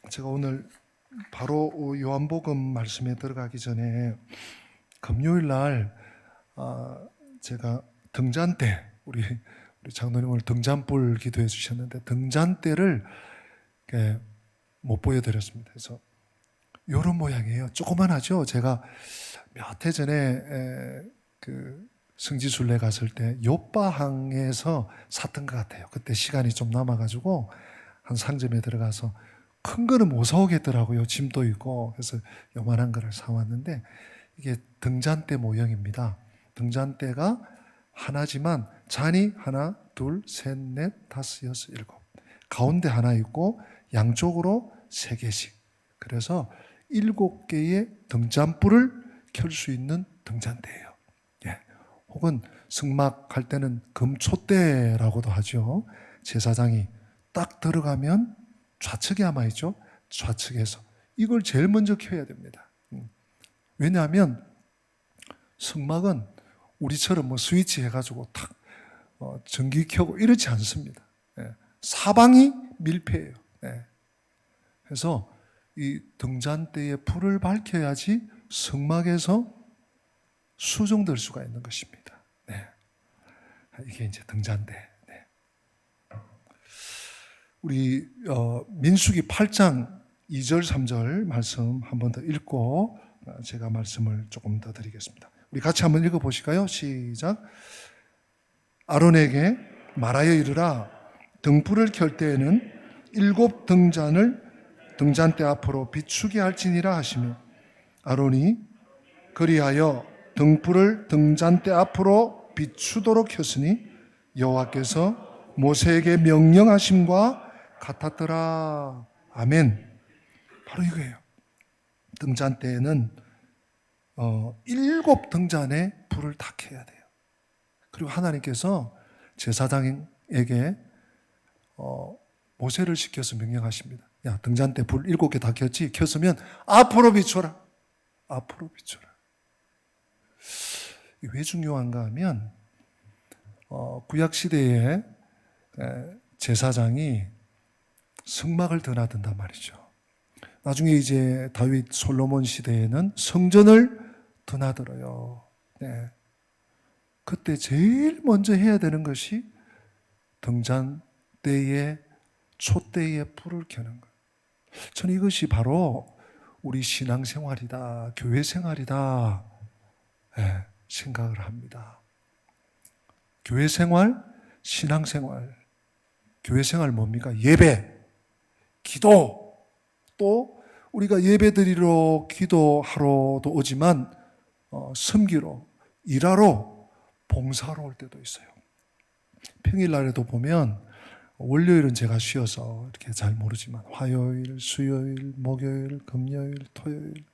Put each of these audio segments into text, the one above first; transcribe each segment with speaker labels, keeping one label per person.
Speaker 1: 제가 오늘 바로 요한복음 말씀에 들어가기 전에 금요일 날 제가 등잔대, 우리 장로님 오늘 등잔불 기도해 주셨는데 등잔대를 못 보여드렸습니다. 그래서 이런 모양이에요. 조그만하죠. 제가 몇 해 전에 그 성지순례 갔을 때 요바항에서 샀던 것 같아요. 그때 시간이 좀 남아가지고 한 상점에 들어가서 큰 거는 못 사오겠더라고요. 짐도 있고. 그래서 요만한 거를 사왔는데 이게 등잔대 모형입니다. 등잔대가 하나지만 잔이 하나, 둘, 셋, 넷, 다섯, 여섯, 일곱. 가운데 하나 있고 양쪽으로 세 개씩. 그래서 7개의 등잔불을 켤 수 있는 등잔대예요. 예. 혹은 승막할 때는 금촛대라고도 하죠. 제사장이 딱 들어가면 좌측에 아마 있죠. 좌측에서 이걸 제일 먼저 켜야 됩니다. 왜냐하면 승막은 우리처럼 뭐 스위치 해가지고 탁 전기 켜고 이렇지 않습니다. 예. 사방이 밀폐예요. 예. 그래서 이 등잔대에 불을 밝혀야지 승막에서 수정될 수가 있는 것입니다. 네. 이게 이제 등잔대. 네. 우리 민수기 8장 2절 3절 말씀 한 번 더 읽고 제가 말씀을 조금 더 드리겠습니다. 우리 같이 한번 읽어보실까요? 시작. 아론에게 말하여 이르라. 등불을 켤 때에는 7 등잔을 등잔대 앞으로 비추게 할지니라 하시며 아론이 그리하여 등불을 등잔대 앞으로 비추도록 켰으니 여호와께서 모세에게 명령하심과 같았더라. 아멘. 바로 이거예요. 등잔대에는 7 등잔에 불을 다 켜야 돼요. 그리고 하나님께서 제사장에게 모세를 시켜서 명령하십니다. 야, 등잔대 불 7개 다 켰지? 켰으면 앞으로 비춰라. 앞으로 비춰라. 왜 중요한가 하면 구약시대에 제사장이 성막을 드나든단 말이죠. 나중에 이제 다윗 솔로몬 시대에는 성전을 드나들어요. 네. 그때 제일 먼저 해야 되는 것이 등잔대에 촛대에 불을 켜는 것. 저는 이것이 바로 우리 신앙생활이다, 교회생활이다 생각을 합니다. 교회생활, 신앙생활. 교회생활 뭡니까? 예배, 기도, 또 우리가 예배드리러 기도하러도 오지만 섬기러, 일하러, 봉사하러 올 때도 있어요. 평일날에도 보면 월요일은 제가 쉬어서 이렇게 잘 모르지만 화요일, 수요일, 목요일, 금요일, 토요일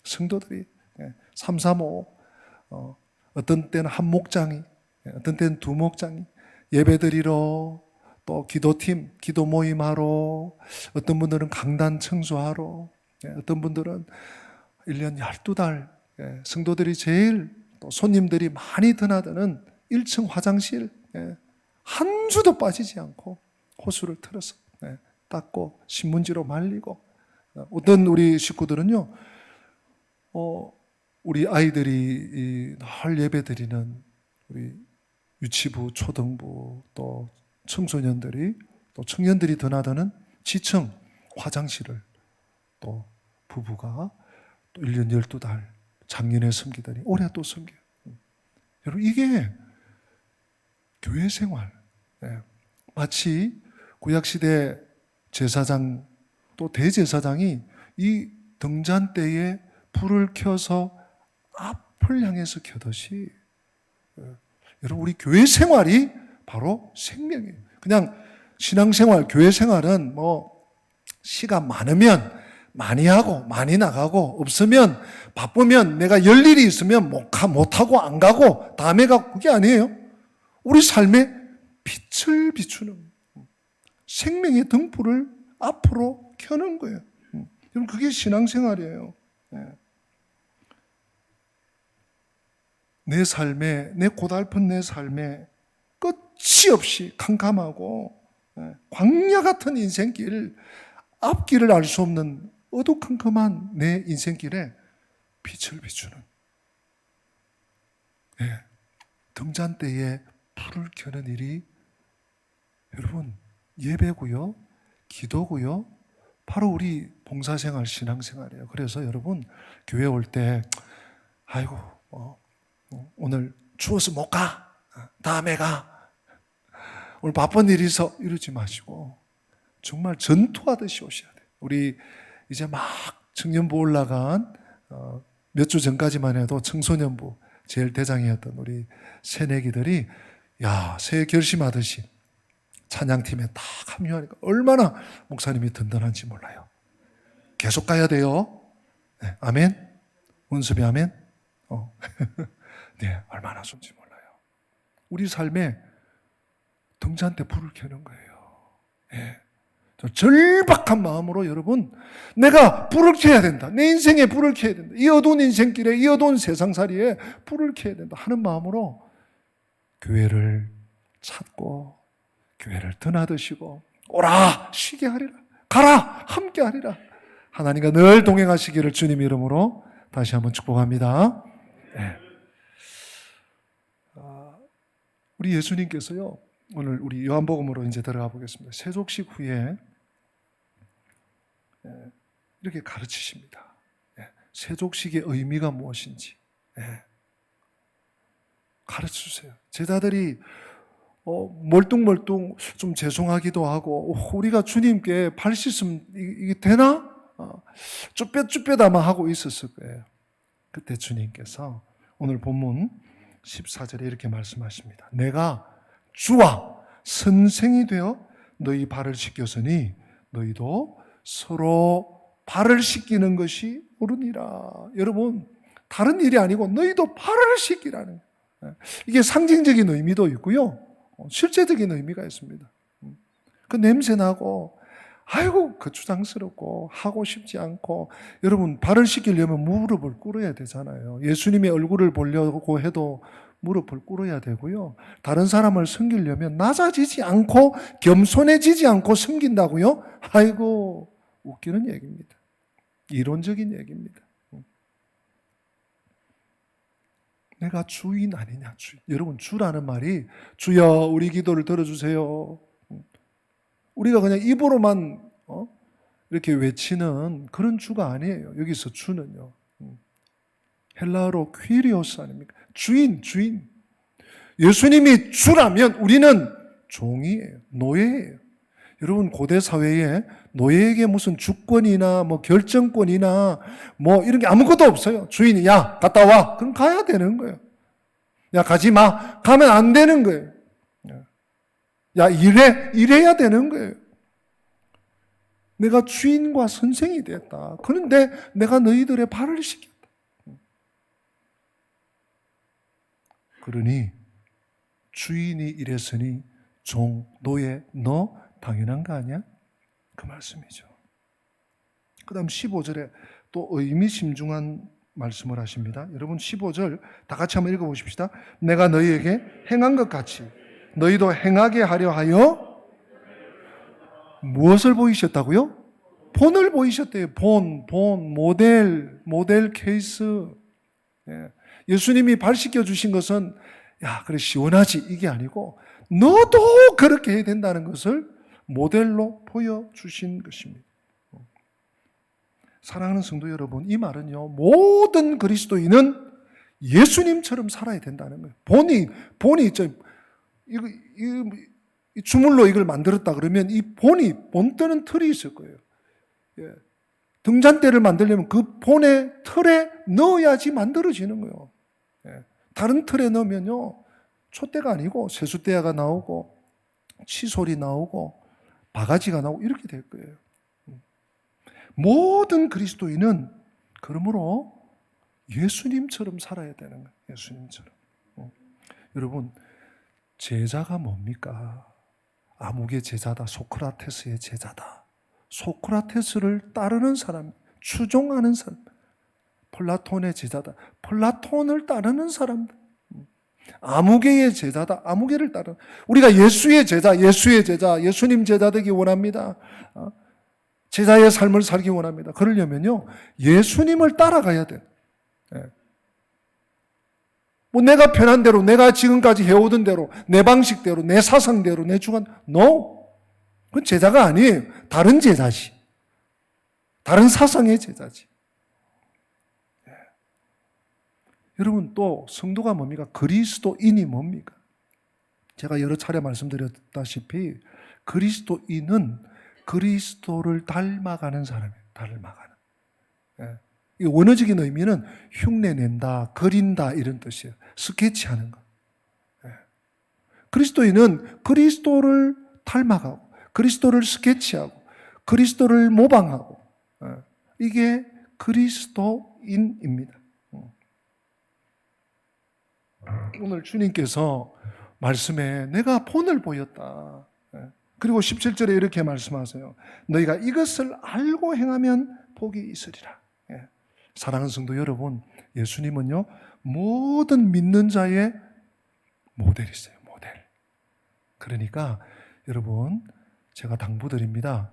Speaker 1: 성도들이 3, 3, 5 어떤 때는 한 목장이 어떤 때는 2 목장이 예배드리러 또 기도팀, 기도 모임하러 어떤 분들은 강단 청소하러 어떤 분들은 1년 12달 성도들이 제일 또 손님들이 많이 드나드는 1층 화장실 한 주도 빠지지 않고 호수를 틀어서 닦고 신문지로 말리고 어떤 우리 식구들은요 우리 아이들이 늘 예배드리는 우리 유치부, 초등부 또 청소년들이 또 청년들이 드나드는 지층 화장실을 또 부부가 또 1년 12달 작년에 섬기더니 올해 또 섬겨요. 여러분 이게 교회 생활. 마치 구약시대 제사장 또 대제사장이 이 등잔대에 불을 켜서 앞을 향해서 켜듯이 여러분 우리 교회 생활이 바로 생명이에요. 그냥 신앙생활, 교회 생활은 뭐 시간 많으면 많이 하고 많이 나가고 없으면 바쁘면 내가 열 일이 있으면 못하고 안 가고 다음에 가고 그게 아니에요. 우리 삶에 빛을 비추는 생명의 등불을 앞으로 켜는 거예요. 여러분 그게 신앙생활이에요. 내 삶에 내 고달픈 내 삶에 끝이 없이 캄캄하고 광야 같은 인생길, 앞길을 알 수 없는 어두컴컴한 내 인생길에 빛을 비추는 등잔대에 불을 켜는 일이 여러분 예배고요, 기도고요, 바로 우리 봉사생활, 신앙생활이에요. 그래서 여러분 교회 올 때 아이고 오늘 추워서 못 가, 다음에 가, 오늘 바쁜 일이 있어, 이러지 마시고 정말 전투하듯이 오셔야 돼요. 우리 이제 막 청년부 올라간 몇 주 전까지만 해도 청소년부 제일 대장이었던 우리 새내기들이 새해 결심하듯이 찬양팀에 딱 합류하니까 얼마나 목사님이 든든한지 몰라요. 계속 가야 돼요. 네, 아멘. 은수비 아멘. 네, 얼마나 좋은지 몰라요. 우리 삶에 등잔대 불을 켜는 거예요. 네. 절박한 마음으로 여러분, 내가 불을 켜야 된다. 내 인생에 불을 켜야 된다. 이 어두운 인생길에, 이 어두운 세상살이에 불을 켜야 된다 하는 마음으로 교회를 찾고 교회를 드나드시고 오라 쉬게 하리라, 가라 함께 하리라, 하나님과 늘 동행하시기를 주님 이름으로 다시 한번 축복합니다. 네. 우리 예수님께서요, 오늘 우리 요한복음으로 이제 들어가 보겠습니다. 세족식 후에 이렇게 가르치십니다. 세족식의 의미가 무엇인지 가르쳐주세요. 제자들이 멀뚱멀뚱 좀 죄송하기도 하고, 우리가 주님께 발 씻음 이게 되나? 쭈뼛쭈뼛 아마 하고 있었을 거예요. 그때 주님께서 오늘 본문 14절에 이렇게 말씀하십니다. 내가 주와 선생이 되어 너희 발을 씻겼으니 너희도 서로 발을 씻기는 것이 옳으니라. 여러분, 다른 일이 아니고 너희도 발을 씻기라는 거예요. 이게 상징적인 의미도 있고요, 실제적인 의미가 있습니다. 그 냄새나고 아이고 거추장스럽고 하고 싶지 않고, 여러분 발을 씻기려면 무릎을 꿇어야 되잖아요. 예수님의 얼굴을 보려고 해도 무릎을 꿇어야 되고요, 다른 사람을 섬기려면 낮아지지 않고 겸손해지지 않고 섬긴다고요? 아이고 웃기는 얘기입니다. 이론적인 얘기입니다. 내가 주인 아니냐, 주인. 여러분, 주라는 말이 주여 우리 기도를 들어주세요, 우리가 그냥 입으로만 이렇게 외치는 그런 주가 아니에요. 여기서 주는요, 헬라어로 퀴리오스 아닙니까? 주인. 예수님이 주라면 우리는 종이에요, 노예예요. 여러분, 고대 사회에 노예에게 무슨 주권이나 결정권이나 이런 게 아무것도 없어요. 주인이 야 갔다 와, 그럼 가야 되는 거예요. 야 가지 마, 가면 안 되는 거예요. 야 이래야 되는 거예요. 내가 주인과 선생이 됐다. 그런데 내가 너희들의 발을 씻겼다. 그러니 주인이 이랬으니 종, 노예, 너 당연한 거 아니야? 그 말씀이죠. 그 다음 15절에 또 의미심중한 말씀을 하십니다. 여러분 15절 다 같이 한번 읽어보십시다. 내가 너희에게 행한 것 같이 너희도 행하게 하려 하여 무엇을 보이셨다고요? 본을 보이셨대요. 본, 모델 케이스. 예수님이 발 씻겨주신 것은 야 그래 시원하지 이게 아니고 너도 그렇게 해야 된다는 것을 모델로 보여주신 것입니다. 사랑하는 성도 여러분, 이 말은요, 모든 그리스도인은 예수님처럼 살아야 된다는 거예요. 본이 이 주물로 이걸 만들었다 그러면 이 본떠는 틀이 있을 거예요. 등잔대를 만들려면 그 본의 틀에 넣어야지 만들어지는 거예요. 다른 틀에 넣으면요, 촛대가 아니고 세숫대야가 나오고 칫솔이 나오고 바가지가 나오고 이렇게 될 거예요. 모든 그리스도인은 그러므로 예수님처럼 살아야 되는 거예요. 예수님처럼. 여러분, 제자가 뭡니까? 아무개 제자다. 소크라테스의 제자다. 소크라테스를 따르는 사람, 추종하는 사람. 플라톤의 제자다. 플라톤을 따르는 사람들. 아무개의 제자다. 아무개를 따르는. 우리가 예수의 제자, 예수님 제자 되기 원합니다. 제자의 삶을 살기 원합니다. 그러려면요, 예수님을 따라가야 돼요. 뭐 내가 편한 대로, 내가 지금까지 해오던 대로, 내 방식대로, 내 사상대로, 내 주관, no. 그건 제자가 아니에요. 다른 제자지. 다른 사상의 제자지. 여러분, 또 성도가 뭡니까? 그리스도인이 뭡니까? 제가 여러 차례 말씀드렸다시피 그리스도인은 그리스도를 닮아가는 사람이에요. 닮아가는. 이 원어적인 의미는 흉내낸다, 그린다 이런 뜻이에요. 스케치하는 거. 그리스도인은 그리스도를 닮아가고 그리스도를 스케치하고 그리스도를 모방하고 이게 그리스도인입니다. 오늘 주님께서 말씀에 내가 본을 보였다. 그리고 17절에 이렇게 말씀하세요. 너희가 이것을 알고 행하면 복이 있으리라. 사랑하는 성도 여러분, 예수님은요, 모든 믿는 자의 모델이세요. 모델. 그러니까 여러분, 제가 당부드립니다.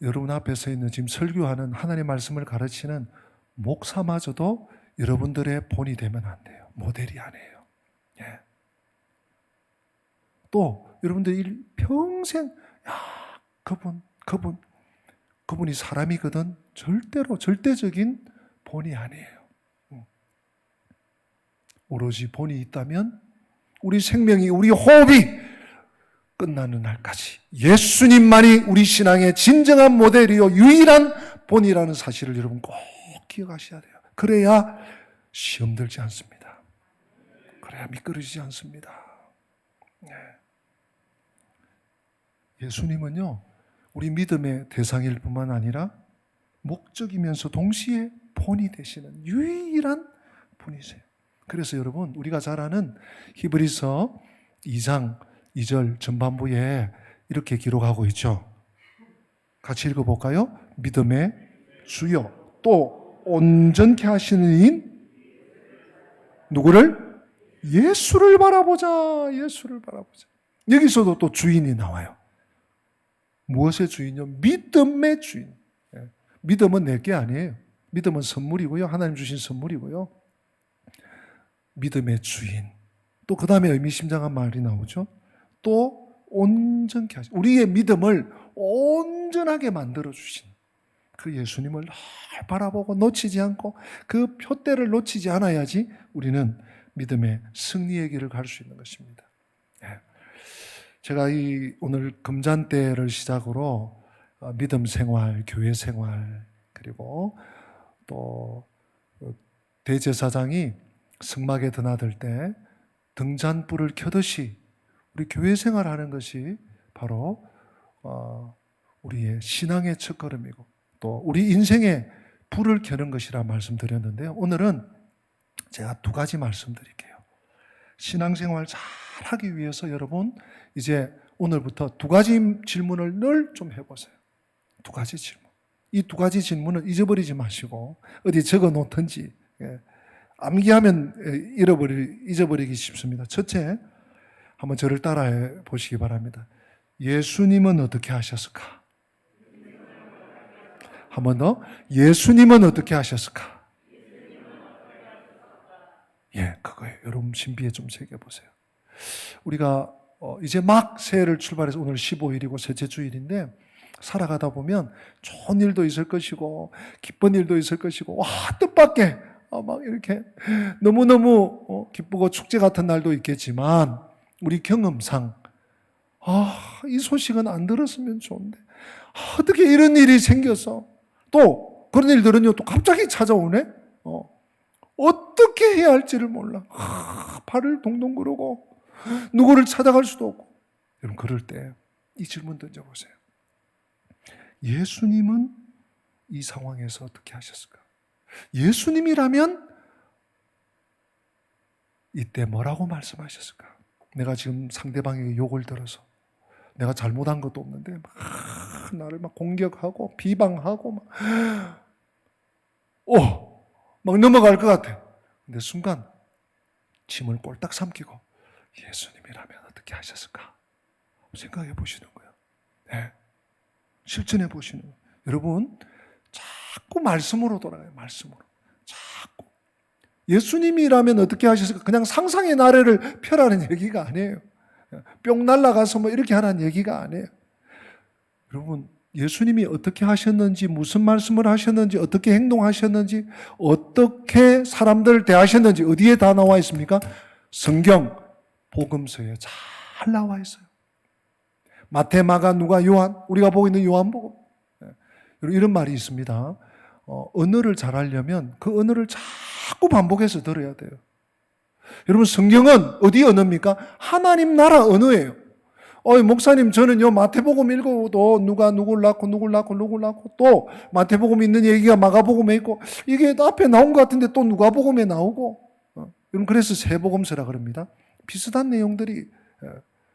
Speaker 1: 여러분 앞에 서 있는 지금 설교하는 하나님의 말씀을 가르치는 목사마저도 여러분들의 본이 되면 안 돼요. 모델이 아니에요. 또 여러분들 평생 그분이 사람이거든 절대적인 본이 아니에요. 오로지 본이 있다면 우리 생명이, 우리 호흡이 끝나는 날까지 예수님만이 우리 신앙의 진정한 모델이요 유일한 본이라는 사실을 여러분 꼭 기억하셔야 돼요. 그래야 시험 들지 않습니다. 그래야 미끄러지지 않습니다. 예수님은요, 우리 믿음의 대상일 뿐만 아니라 목적이면서 동시에 본이 되시는 유일한 분이세요. 그래서 여러분, 우리가 잘 아는 히브리서 2장 2절 전반부에 이렇게 기록하고 있죠. 같이 읽어볼까요? 믿음의 주요 또 온전케 하시는 이인 누구를? 예수를 바라보자. 예수를 바라보자. 여기서도 또 주인이 나와요. 무엇의 주인이요? 믿음의 주인. 믿음은 내 게 아니에요. 믿음은 선물이고요. 하나님 주신 선물이고요. 믿음의 주인. 또 그 다음에 의미심장한 말이 나오죠. 또 온전케 하신, 우리의 믿음을 온전하게 만들어주신 그 예수님을 늘 바라보고 놓치지 않고 그 표대를 놓치지 않아야지 우리는 믿음의 승리의 길을 갈 수 있는 것입니다. 제가 오늘 금잔대를 시작으로 믿음 생활, 교회 생활, 그리고 또 대제사장이 성막에 드나들 때 등잔불을 켜듯이 우리 교회 생활하는 것이 바로 우리의 신앙의 첫걸음이고 또 우리 인생의 불을 켜는 것이라 말씀드렸는데요. 오늘은 제가 두 가지 말씀드릴게요. 신앙생활 잘하기 위해서 여러분 이제 오늘부터 두 가지 질문을 늘 좀 해보세요. 두 가지 질문. 이 두 가지 질문을 잊어버리지 마시고 어디 적어 놓든지. 암기하면 잊어버리기 쉽습니다. 첫째, 한번 저를 따라해 보시기 바랍니다. 예수님은 어떻게 하셨을까? 한 번 더. 예수님은 어떻게 하셨을까? 그거예요. 여러분 신비에 좀 새겨보세요. 우리가 이제 막 새해를 출발해서 오늘 15일이고 셋째 주일인데 살아가다 보면 좋은 일도 있을 것이고 기쁜 일도 있을 것이고 뜻밖의 막 이렇게 너무너무 기쁘고 축제 같은 날도 있겠지만 우리 경험상 이 소식은 안 들었으면 좋은데 어떻게 이런 일이 생겨서 또 그런 일들은요 또 갑자기 찾아오네. 어떻게 해야 할지를 몰라. 발을 동동 구르고 누구를 찾아갈 수도 없고. 여러분 그럴 때 이 질문 던져보세요. 예수님은 이 상황에서 어떻게 하셨을까? 예수님이라면 이때 뭐라고 말씀하셨을까? 내가 지금 상대방에게 욕을 들어서 내가 잘못한 것도 없는데 나를 막 공격하고 비방하고 막 넘어갈 것 같아. 근데 순간 침을 꼴딱 삼키고 예수님이라면 어떻게 하셨을까 생각해 보시는 거예요. 네. 실천해 보시는 거예요. 여러분, 자꾸 말씀으로 돌아가요. 말씀으로. 자꾸. 예수님이라면 어떻게 하셨을까? 그냥 상상의 나래를 펴라는 얘기가 아니에요. 뿅 날아가서 뭐 이렇게 하라는 얘기가 아니에요. 여러분, 예수님이 어떻게 하셨는지, 무슨 말씀을 하셨는지, 어떻게 행동하셨는지, 어떻게 사람들을 대하셨는지 어디에 다 나와 있습니까? 성경, 복음서에 잘 나와 있어요. 마태, 마가, 누가, 요한, 우리가 보고 있는 요한복음. 이런 말이 있습니다. 언어를 잘하려면 그 언어를 자꾸 반복해서 들어야 돼요. 여러분, 성경은 어디 언어입니까? 하나님 나라 언어예요. 목사님, 저는 요 마태복음 읽어도 누가 누굴 낳고 또 마태복음 있는 얘기가 마가복음에 있고 이게 앞에 나온 것 같은데 또 누가복음에 나오고 여러분, 그래서 세복음서라 그럽니다. 비슷한 내용들이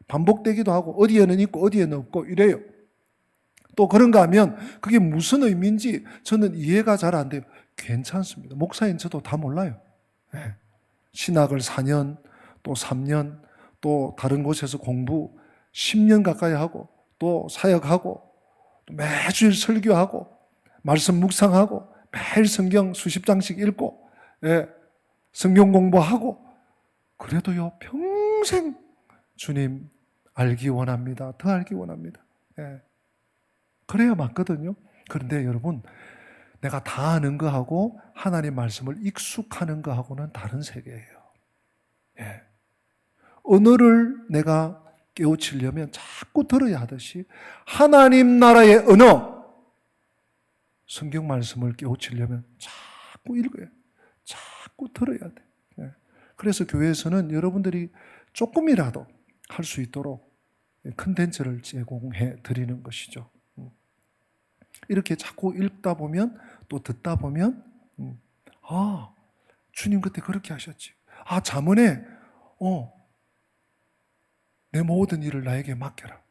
Speaker 1: 반복되기도 하고 어디에는 있고 어디에는 없고 이래요. 또 그런가 하면 그게 무슨 의미인지 저는 이해가 잘 안 돼요. 괜찮습니다. 목사인 저도 다 몰라요. 신학을 4년, 또 3년, 또 다른 곳에서 공부 10년 가까이 하고 또 사역하고 또 매주일 설교하고 말씀 묵상하고 매일 성경 수십 장씩 읽고 성경 공부하고 그래도요 평생 주님 알기 원합니다. 더 알기 원합니다. 그래야 맞거든요. 그런데 여러분, 내가 다 아는 거하고 하나님 말씀을 익숙하는 거하고는 다른 세계예요. 언어를 내가 깨우치려면 자꾸 들어야 하듯이 하나님 나라의 언어, 성경 말씀을 깨우치려면 자꾸 읽어야 돼. 자꾸 들어야 돼. 그래서 교회에서는 여러분들이 조금이라도 할 수 있도록 컨텐츠를 제공해 드리는 것이죠. 이렇게 자꾸 읽다 보면 또 듣다 보면 주님 그때 그렇게 하셨지. 잠언에 내 모든 일을 나에게 맡겨라.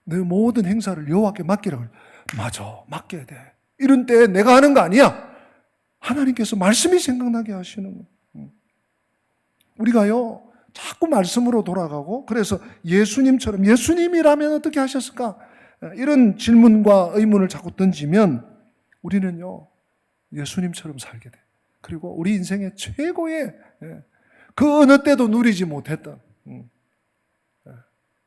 Speaker 1: 내 모든 행사를 여호와께 맡기라. 맞아, 맡겨야 돼. 이런 때에 내가 하는 거 아니야. 하나님께서 말씀이 생각나게 하시는 거예요. 우리가요 자꾸 말씀으로 돌아가고 그래서 예수님처럼 예수님이라면 어떻게 하셨을까? 이런 질문과 의문을 자꾸 던지면 우리는요 예수님처럼 살게 돼. 그리고 우리 인생의 최고의 그 어느 때도 누리지 못했던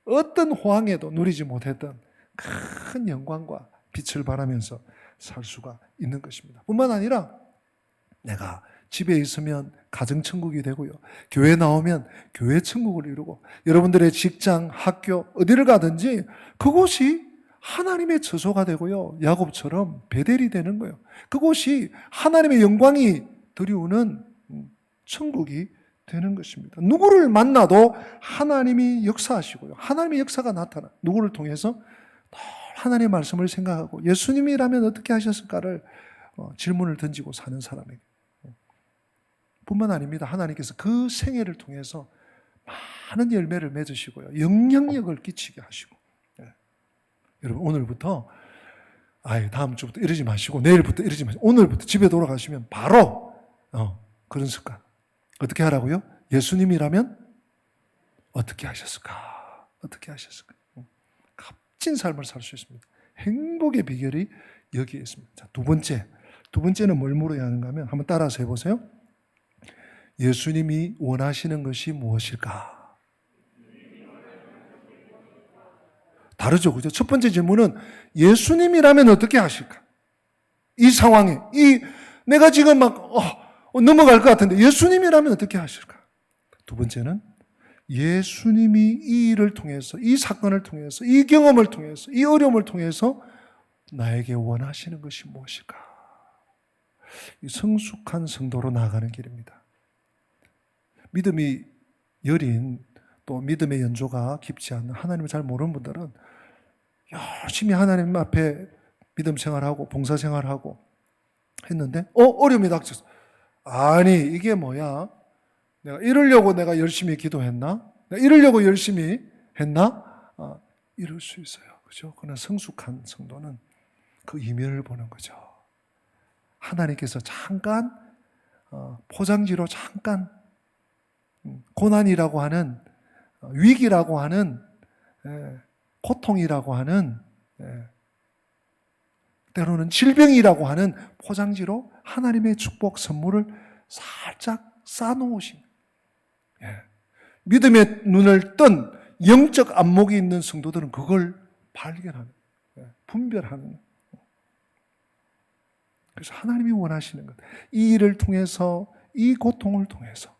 Speaker 1: 어떤 호황에도 누리지 못했던 큰 영광과 빛을 발하면서 살 수가 있는 것입니다. 뿐만 아니라 내가 집에 있으면 가정천국이 되고요. 교회 나오면 교회 천국을 이루고 여러분들의 직장, 학교 어디를 가든지 그곳이 하나님의 처소가 되고요. 야곱처럼 베델이 되는 거예요. 그곳이 하나님의 영광이 드리우는 천국이 되는 것입니다. 누구를 만나도 하나님이 역사하시고요. 하나님의 역사가 나타나. 누구를 통해서 하나님의 말씀을 생각하고 예수님이라면 어떻게 하셨을까를 질문을 던지고 사는 사람에게. 뿐만 아닙니다. 하나님께서 그 생애를 통해서 많은 열매를 맺으시고요. 영향력을 끼치게 하시고. 여러분 오늘부터 다음 주부터 이러지 마시고 내일부터 이러지 마시고 오늘부터 집에 돌아가시면 바로 그런 습관. 어떻게 하라고요? 예수님이라면 어떻게 하셨을까? 어떻게 하셨을까? 값진 삶을 살 수 있습니다. 행복의 비결이 여기에 있습니다. 자, 두 번째는 뭘 물어야 하는가 하면 한번 따라서 해보세요. 예수님이 원하시는 것이 무엇일까? 다르죠, 그죠? 첫 번째 질문은 예수님이라면 어떻게 하실까? 이 상황에, 내가 지금 막 넘어갈 것 같은데 예수님이라면 어떻게 하실까? 두 번째는 예수님이 이 일을 통해서, 이 사건을 통해서, 이 경험을 통해서, 이 어려움을 통해서 나에게 원하시는 것이 무엇일까? 이 성숙한 성도로 나아가는 길입니다. 믿음이 여린 또 믿음의 연조가 깊지 않은 하나님을 잘 모르는 분들은 열심히 하나님 앞에 믿음 생활하고 봉사 생활하고 했는데 어려움이 닥쳤어. 아니 이게 뭐야? 내가 이러려고 내가 열심히 기도했나? 내가 이러려고 열심히 했나? 이럴 수 있어요. 그렇죠? 그러나 성숙한 성도는 그 이면을 보는 거죠. 하나님께서 잠깐 포장지로 잠깐 고난이라고 하는, 위기라고 하는, 고통이라고 하는, 때로는 질병이라고 하는 포장지로 하나님의 축복 선물을 살짝 쌓아놓으신, 믿음의 눈을 뜬 영적 안목이 있는 성도들은 그걸 발견하는, 분별하는. 그래서 하나님이 원하시는 것, 이 일을 통해서, 이 고통을 통해서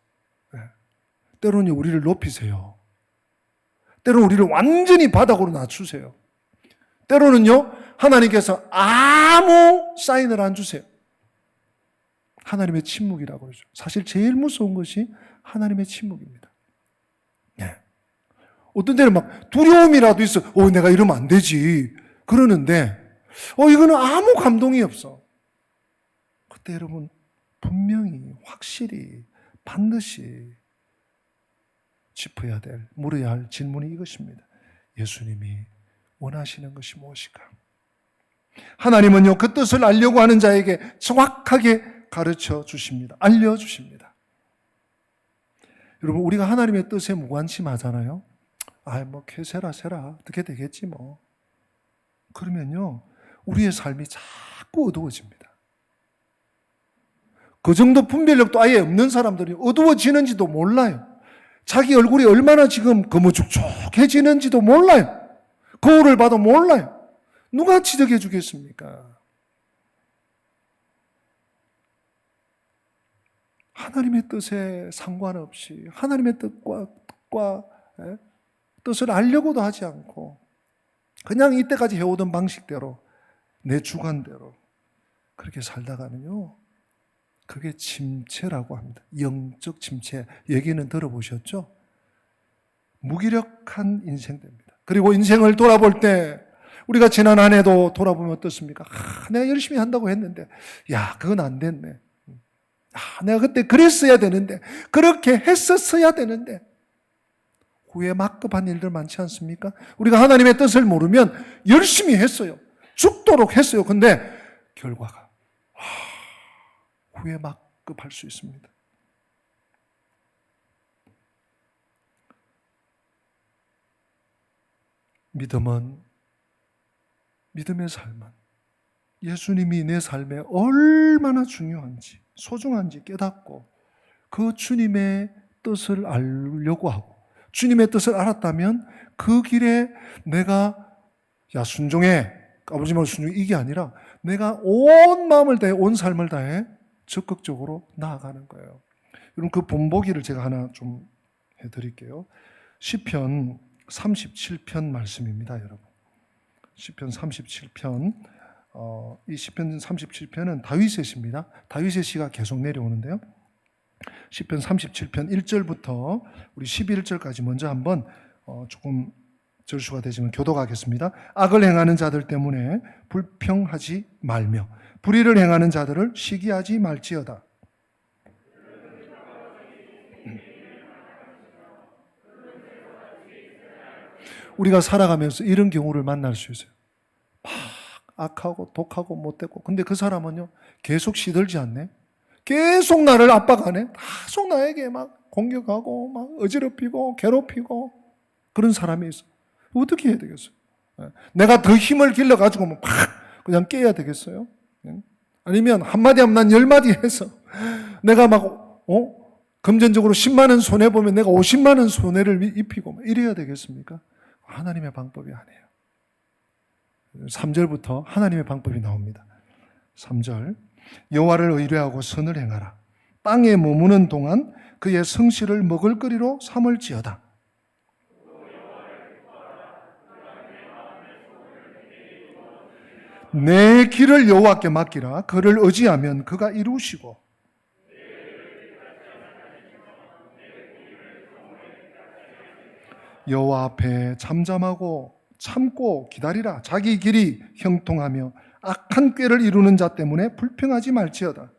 Speaker 1: 때로는 우리를 높이세요. 때로는 우리를 완전히 바닥으로 낮추세요. 때로는요, 하나님께서 아무 사인을 안 주세요. 하나님의 침묵이라고 그러죠. 사실 제일 무서운 것이 하나님의 침묵입니다. 어떤 때는 막 두려움이라도 있어. 내가 이러면 안 되지. 그러는데, 이거는 아무 감동이 없어. 그때 여러분, 분명히, 확실히, 반드시 짚어야 될, 물어야 할 질문이 이것입니다. 예수님이 원하시는 것이 무엇일까? 하나님은요, 그 뜻을 알려고 하는 자에게 정확하게 가르쳐 주십니다. 알려주십니다. 여러분, 우리가 하나님의 뜻에 무관심하잖아요. 세라 어떻게 되겠지 뭐. 그러면요, 우리의 삶이 자꾸 어두워집니다. 그 정도 분별력도 아예 없는 사람들이 어두워지는지도 몰라요. 자기 얼굴이 얼마나 지금 거무죽죽해지는지도 몰라요. 거울을 봐도 몰라요. 누가 지적해 주겠습니까? 하나님의 뜻에 상관없이 하나님의 뜻을 알려고도 하지 않고 그냥 이때까지 해오던 방식대로, 내 주관대로 그렇게 살다가는요, 그게 침체라고 합니다. 영적 침체. 얘기는 들어보셨죠? 무기력한 인생 됩니다. 그리고 인생을 돌아볼 때 우리가 지난 한 해도 돌아보면 어떻습니까? 내가 열심히 한다고 했는데 그건 안 됐네. 내가 그때 그랬어야 되는데, 그렇게 했었어야 되는데. 후회 막급한 일들 많지 않습니까? 우리가 하나님의 뜻을 모르면 열심히 했어요. 죽도록 했어요. 근데 결과가 후회 막급할 수 있습니다. 믿음의 삶은 예수님이 내 삶에 얼마나 중요한지, 소중한지 깨닫고 그 주님의 뜻을 알려고 하고, 주님의 뜻을 알았다면 그 길에 내가 순종해, 아버지 말 순종해, 이게 아니라 내가 온 마음을 다해, 온 삶을 다해 적극적으로 나아가는 거예요. 여러분, 그 본보기를 제가 하나 좀 해드릴게요. 시편 37편 말씀입니다, 여러분. 시편 37편, 이 시편 37편은 다윗의 시입니다. 다윗의 시가 계속 내려오는데요. 시편 37편 1절부터 우리 11절까지 먼저 한번 조금 절수가 되지만 교독하겠습니다. 악을 행하는 자들 때문에 불평하지 말며 불의를 행하는 자들을 시기하지 말지어다. 우리가 살아가면서 이런 경우를 만날 수 있어요. 막 악하고 독하고 못되고, 근데 그 사람은요 계속 시들지 않네. 계속 나를 압박하네. 계속 나에게 막 공격하고 막 어지럽히고 괴롭히고, 그런 사람이 있어. 어떻게 해야 되겠어요? 내가 더 힘을 길러가지고 막 그냥 깨야 되겠어요? 아니면 한마디 하면 난 10마디 해서 내가 막 금전적으로 10만 원 손해보면 내가 50만 원 손해를 입히고 이래야 되겠습니까? 하나님의 방법이 아니에요. 3절부터 하나님의 방법이 나옵니다. 3절, 여호와를 의뢰하고 선을 행하라. 땅에 머무는 동안 그의 성실을 먹을거리로 삼을지어다. 내 길을 여호와께 맡기라. 그를 의지하면 그가 이루시고, 여호와 앞에 잠잠하고 참고 기다리라. 자기 길이 형통하며 악한 꾀를 이루는 자 때문에 불평하지 말지어다.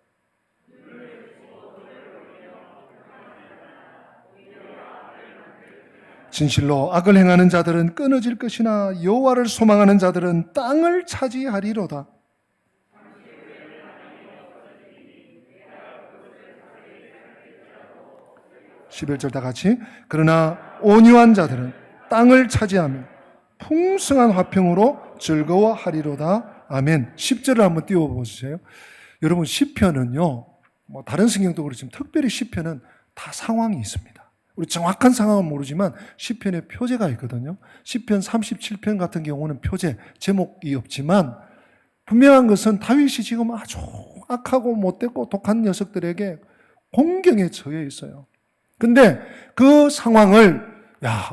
Speaker 1: 진실로 악을 행하는 자들은 끊어질 것이나 여호와를 소망하는 자들은 땅을 차지하리로다. 11절 다 같이. 그러나 온유한 자들은 땅을 차지하며 풍성한 화평으로 즐거워하리로다. 아멘. 10절을 한번 띄워보세요. 여러분, 시편은요, 뭐 다른 성경도 그렇지만 특별히 시편은 다 상황이 있습니다. 우리 정확한 상황은 모르지만 시편에 표제가 있거든요. 시편 37편 같은 경우는 표제, 제목이 없지만 분명한 것은 다윗이 지금 아주 악하고 못됐고 독한 녀석들에게 공경에 처해 있어요. 근데 그 상황을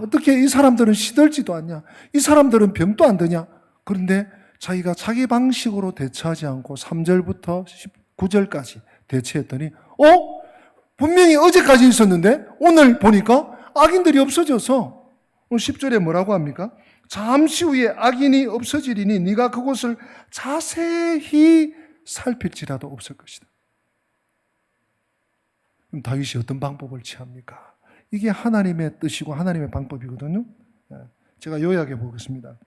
Speaker 1: 어떻게 이 사람들은 시들지도 않냐? 이 사람들은 병도 안 드냐? 그런데 자기가 자기 방식으로 대처하지 않고 3절부터 9절까지 대처했더니 분명히 어제까지 있었는데 오늘 보니까 악인들이 없어져서 10절에 뭐라고 합니까? 잠시 후에 악인이 없어지리니 네가 그곳을 자세히 살필지라도 없을 것이다. 그럼 다윗이 어떤 방법을 취합니까? 이게 하나님의 뜻이고 하나님의 방법이거든요. 제가 요약해 보겠습니다.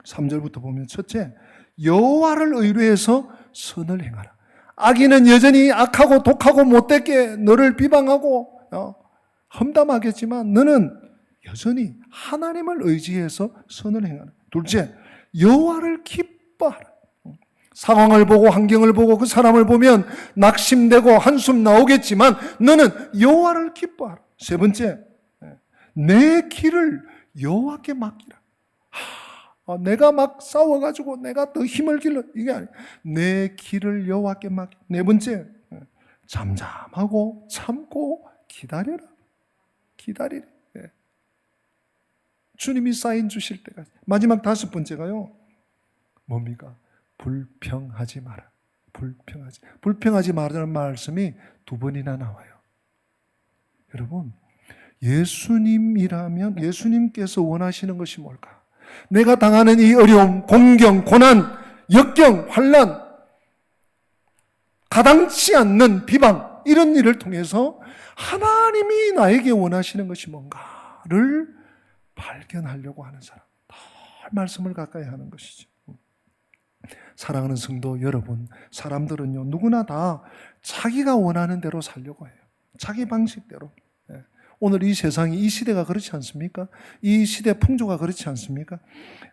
Speaker 1: 3절부터 보면 첫째, 여호와를 의뢰해서 선을 행하라. 악인은 여전히 악하고 독하고 못되게 너를 비방하고 험담하겠지만 너는 여전히 하나님을 의지해서 선을 행하라. 둘째, 여호와를 기뻐하라. 상황을 보고 환경을 보고 그 사람을 보면 낙심되고 한숨 나오겠지만 너는 여호와를 기뻐하라. 세 번째, 내 길을 여호와께 맡기라. 내가 막 싸워가지고 내가 더 힘을 길러 이게 아니야. 내 길을 여호와께 맡기. 네 번째, 잠잠하고 참고 기다려라. 기다리라. 주님이 사인 주실 때까지. 마지막 다섯 번째가요. 뭡니까? 불평하지 마라. 불평하지 마라는 말씀이 두 번이나 나와요. 여러분, 예수님이라면 예수님께서 원하시는 것이 뭘까? 내가 당하는 이 어려움, 공경, 고난, 역경, 환난, 가당치 않는 비방, 이런 일을 통해서 하나님이 나에게 원하시는 것이 뭔가를 발견하려고 하는 사람. 더 말씀을 가까이 하는 것이죠. 사랑하는 성도 여러분, 사람들은요, 누구나 다 자기가 원하는 대로 살려고 해요. 자기 방식대로. 오늘 이 세상이, 이 시대가 그렇지 않습니까? 이 시대 풍조가 그렇지 않습니까?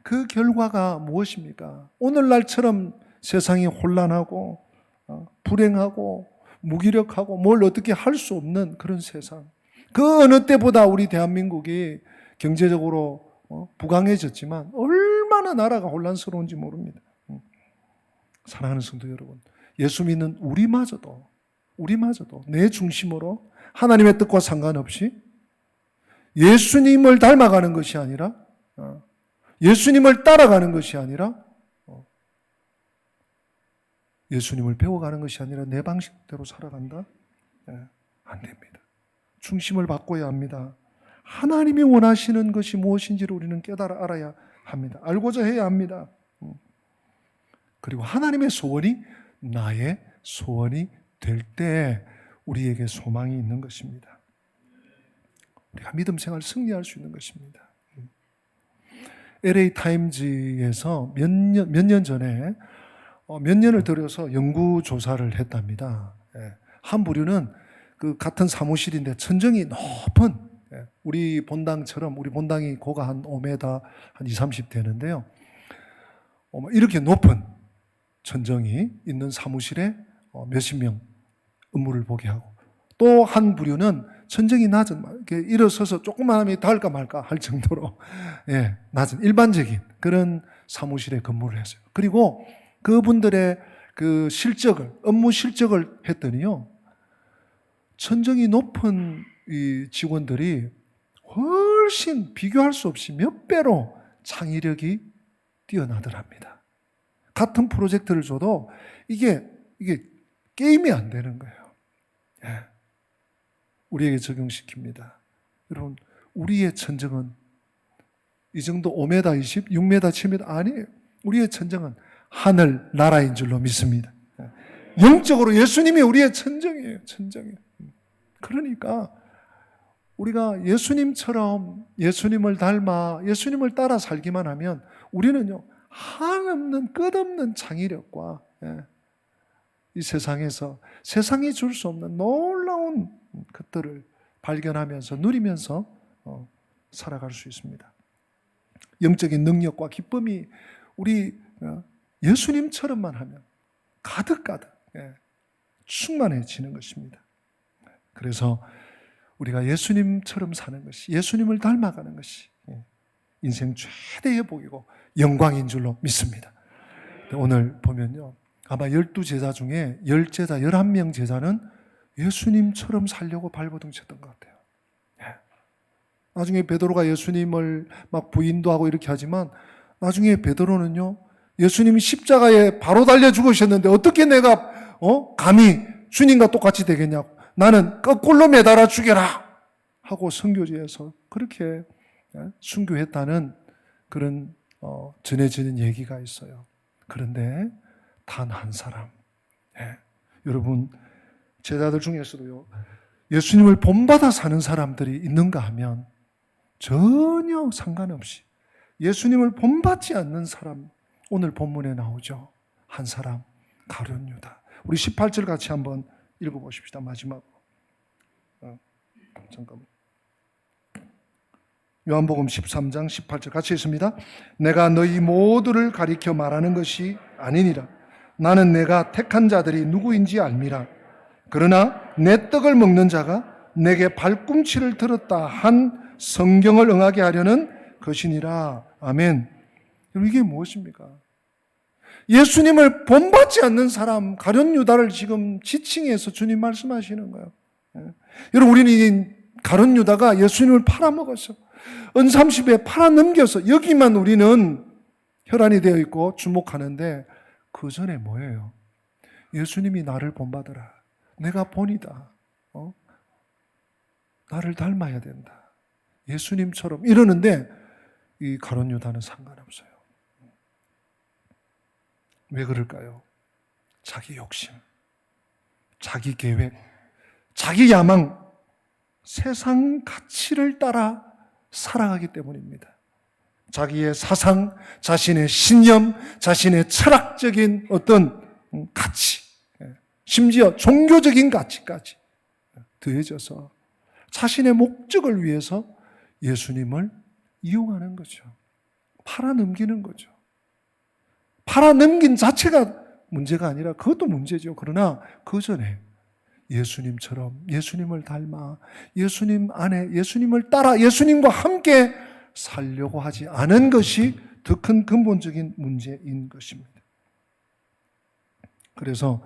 Speaker 1: 그 결과가 무엇입니까? 오늘날처럼 세상이 혼란하고 불행하고 무기력하고 뭘 어떻게 할 수 없는 그런 세상. 그 어느 때보다 우리 대한민국이 경제적으로 부강해졌지만 얼마나 나라가 혼란스러운지 모릅니다. 사랑하는 성도 여러분, 예수 믿는 우리마저도 내 중심으로 하나님의 뜻과 상관없이 예수님을 닮아가는 것이 아니라 예수님을 따라가는 것이 아니라 예수님을 배워가는 것이 아니라 내 방식대로 살아간다? 안 됩니다. 중심을 바꿔야 합니다. 하나님이 원하시는 것이 무엇인지를 우리는 깨달아 알아야 합니다. 알고자 해야 합니다. 그리고 하나님의 소원이 나의 소원이 될 때 우리에게 소망이 있는 것입니다. 우리가 믿음 생활 승리할 수 있는 것입니다. LA 타임즈에서 몇 년 전에 몇 년을 들여서 연구 조사를 했답니다. 한 부류는 그 같은 사무실인데 천정이 높은, 우리 본당처럼, 우리 본당이 고가 한 5m, 한 20, 30 되는데요. 이렇게 높은 천정이 있는 사무실에 몇십 명 업무를 보게 하고, 또 한 부류는 천정이 낮은, 이렇게 일어서서 조그마함이 닿을까 말까 할 정도로 낮은 일반적인 그런 사무실에 근무를 했어요. 그리고 그분들의 그 실적을, 업무 실적을 했더니요, 천정이 높은 이 직원들이 훨씬 비교할 수 없이 몇 배로 창의력이 뛰어나더랍니다. 같은 프로젝트를 줘도 이게 게임이 안 되는 거예요. 우리에게 적용시킵니다. 여러분, 우리의 천정은 이 정도 5m 20, 6m 7m 아니에요. 우리의 천정은 하늘 나라인 줄로 믿습니다. 영적으로 예수님이 우리의 천정이에요. 천정이에요. 그러니까 우리가 예수님처럼 예수님을 닮아 예수님을 따라 살기만 하면 우리는요, 한없는 끝없는 창의력과 이 세상에서 세상이 줄 수 없는 놀라운 것들을 발견하면서 누리면서 살아갈 수 있습니다. 영적인 능력과 기쁨이 우리 예수님처럼만 하면 가득 충만해지는 것입니다. 그래서 우리가 예수님처럼 사는 것이, 예수님을 닮아가는 것이 인생 최대의 복이고 영광인 줄로 믿습니다. 오늘 보면요, 아마 12제자 중에 10제자, 11명 제자는 예수님처럼 살려고 발버둥 쳤던 것 같아요. 나중에 베드로가 예수님을 막 부인도 하고 이렇게 하지만 나중에 베드로는요, 예수님이 십자가에 바로 달려 죽으셨는데 어떻게 내가 감히 주님과 똑같이 되겠냐고, 나는 거꾸로 매달아 죽여라 하고 선교지에서 그렇게 순교했다는 그런 전해지는 얘기가 있어요. 그런데 단 한 사람, 여러분 제자들 중에서도요, 예수님을 본받아 사는 사람들이 있는가 하면 전혀 상관없이 예수님을 본받지 않는 사람, 오늘 본문에 나오죠. 한 사람, 가룟 유다. 우리 18절 같이 한번 읽어보십시다. 마지막으로. 잠깐만. 요한복음 13장 18절 같이 읽습니다. 내가 너희 모두를 가리켜 말하는 것이 아니니라. 나는 내가 택한 자들이 누구인지 알미라. 그러나 내 떡을 먹는 자가 내게 발꿈치를 들었다 한 성경을 응하게 하려는 것이니라. 아멘. 이게 무엇입니까? 예수님을 본받지 않는 사람, 가룟 유다를 지금 지칭해서 주님 말씀하시는 거예요. 여러분, 우리는 이 가룟 유다가 예수님을 팔아먹었어. 은삼십에 팔아넘겨서 여기만 우리는 혈안이 되어 있고 주목하는데, 그 전에 뭐예요? 예수님이 나를 본받으라. 내가 본이다. 나를 닮아야 된다. 예수님처럼 이러는데 이 가룟 유다는 상관없어요. 왜 그럴까요? 자기 욕심, 자기 계획, 자기 야망, 세상 가치를 따라 살아가기 때문입니다. 자기의 사상, 자신의 신념, 자신의 철학적인 어떤 가치, 심지어 종교적인 가치까지 더해져서 자신의 목적을 위해서 예수님을 이용하는 거죠. 팔아넘기는 거죠. 팔아넘긴 자체가 문제가 아니라 그것도 문제죠. 그러나 그 전에 예수님처럼 예수님을 닮아 예수님 안에 예수님을 따라 예수님과 함께 살려고 하지 않은 것이 더 큰 근본적인 문제인 것입니다. 그래서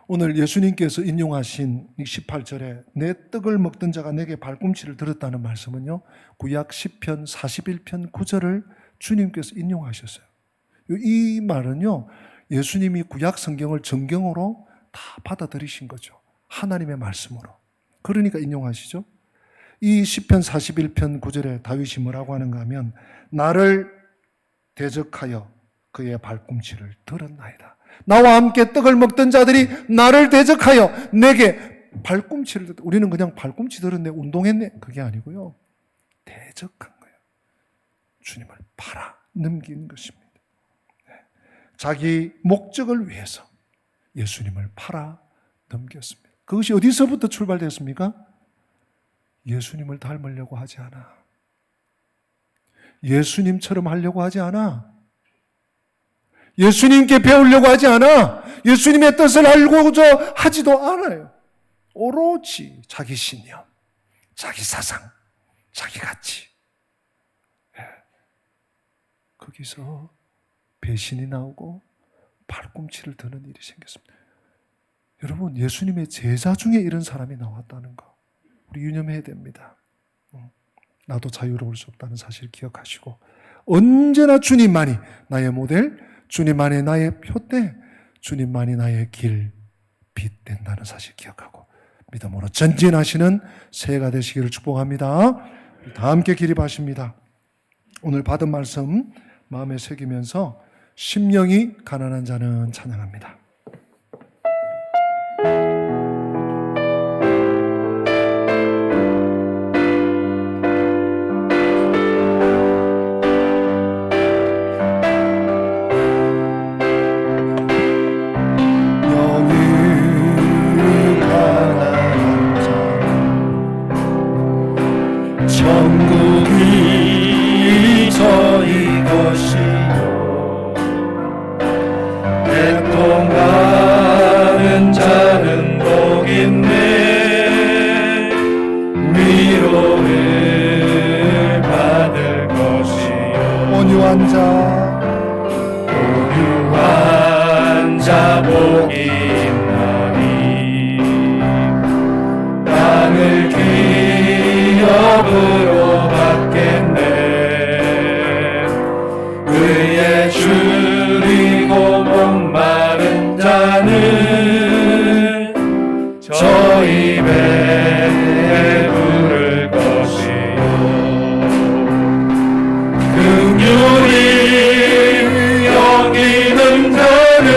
Speaker 1: 오늘 예수님께서 인용하신 18절에 내 떡을 먹던 자가 내게 발꿈치를 들었다는 말씀은요, 구약 시편 41편 9절을 주님께서 인용하셨어요. 이 말은요, 예수님이 구약 성경을 정경으로 다 받아들이신 거죠. 하나님의 말씀으로. 그러니까 인용하시죠. 이 시편 41편 9절에 다윗이 뭐라고 하는가 하면, 나를 대적하여 그의 발꿈치를 들었나이다. 나와 함께 떡을 먹던 자들이 나를 대적하여 내게 발꿈치를 들었다. 우리는 그냥 발꿈치 들었네, 운동했네, 그게 아니고요, 대적한 거예요. 주님을 팔아 넘긴 것입니다. 자기 목적을 위해서 예수님을 팔아 넘겼습니다. 그것이 어디서부터 출발됐습니까? 예수님을 닮으려고 하지 않아. 예수님처럼 하려고 하지 않아. 예수님께 배우려고 하지 않아. 예수님의 뜻을 알고자 하지도 않아요. 오로지 자기 신념, 자기 사상, 자기 가치. 거기서 배신이 나오고 발꿈치를 드는 일이 생겼습니다. 여러분, 예수님의 제자 중에 이런 사람이 나왔다는 거 우리 유념해야 됩니다. 나도 자유로울 수 없다는 사실 기억하시고, 언제나 주님만이 나의 모델, 주님만이 나의 표대, 주님만이 나의 길, 빛 된다는 사실 기억하고 믿음으로 전진하시는 새해가 되시기를 축복합니다. 다 함께 기립하십니다. 오늘 받은 말씀 마음에 새기면서 심령이 가난한 자는 찬양합니다.
Speaker 2: 애통하는 자는 복 있네. 위로를 받을 것이요.
Speaker 1: 온유한 자
Speaker 2: 복이 있나니 땅을 기업으로 받겠네. 그의 줄이고 목마른 자는 저 입에 부를 것이요. 긍휼히 여기는 자는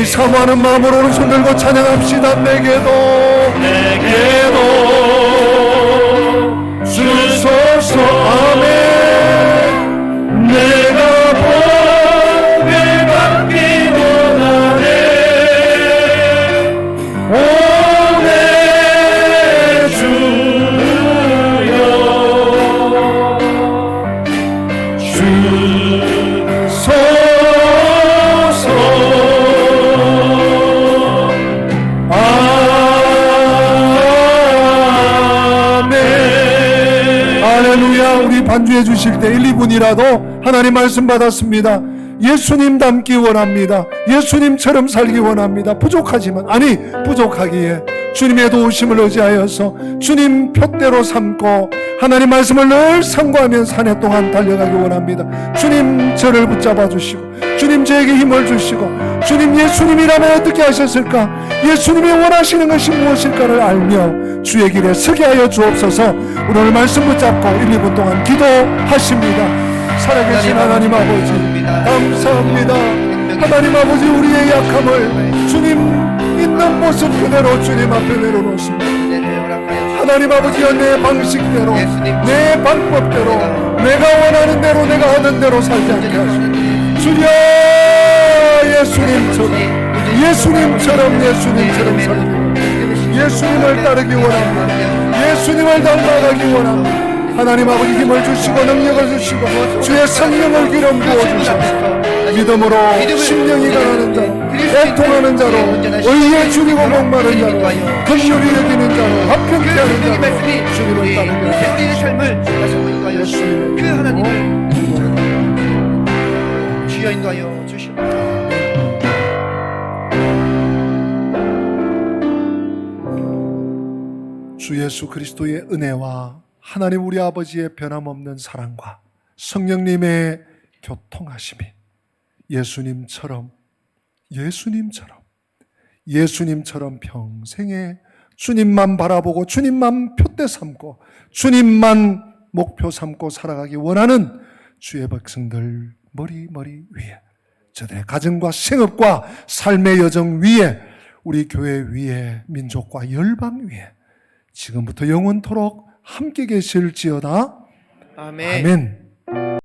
Speaker 1: 사모하는 마음으로 오른손 들고 찬양합시다. 내게도 주소서. 아멘. 내가 복을 받기 원하네. 오 내 주여 주소서. 반주해 주실 때 1, 2분이라도 하나님 말씀 받았습니다. 예수님 닮기 원합니다. 예수님처럼 살기 원합니다. 부족하지만 부족하기에 주님의 도우심을 의지하여서 주님 표대로 삼고 하나님 말씀을 늘 상고하면서 한 해 동안 달려가기 원합니다. 주님 저를 붙잡아 주시고 주님 저에게 힘을 주시고 주님 예수님이라면 어떻게 하셨을까? 예수님이 원하시는 것이 무엇일까를 알며 주의 길에 서게 하여 주옵소서. 오늘 말씀 붙잡고 1, 2분 동안 기도하십니다. 살아계신 하나님 아버지 감사합니다. 하나님 아버지 우리의 약함을 주님 있는 모습 그대로 주님 앞에 내려놓습니다. 하나님 아버지여 내 방식대로 내 방법대로 내가 원하는 대로 내가 하는 대로 살지 않게 하시고 주여 예수님처럼 살기 예수님을 따르기 원합니다. 예수님을 닮아가기 원합니다. 하나님 아버지 힘을 주시고 능력을 주시고 주의 성령을 기름 부어주셔서 믿음으로 심령이 강하는 자로 애통하는 자로 의에 죽이고 목마른 자로 긍휼히 여기는 자로 합평케 하는 자로 주님을 따르게 하시옵소서. 예수님의
Speaker 3: 그 하나님을 주여 인도하여 주시옵소서.
Speaker 1: 주 예수 그리스도의 은혜와 하나님 우리 아버지의 변함없는 사랑과 성령님의 교통하심이 예수님처럼 평생에 주님만 바라보고 주님만 표대 삼고 주님만 목표 삼고 살아가기 원하는 주의 백성들 머리 위에 저들의 가정과 생업과 삶의 여정 위에 우리 교회 위에 민족과 열방 위에 지금부터 영원토록 함께 계실지어다.
Speaker 3: 아멘.
Speaker 1: 아멘.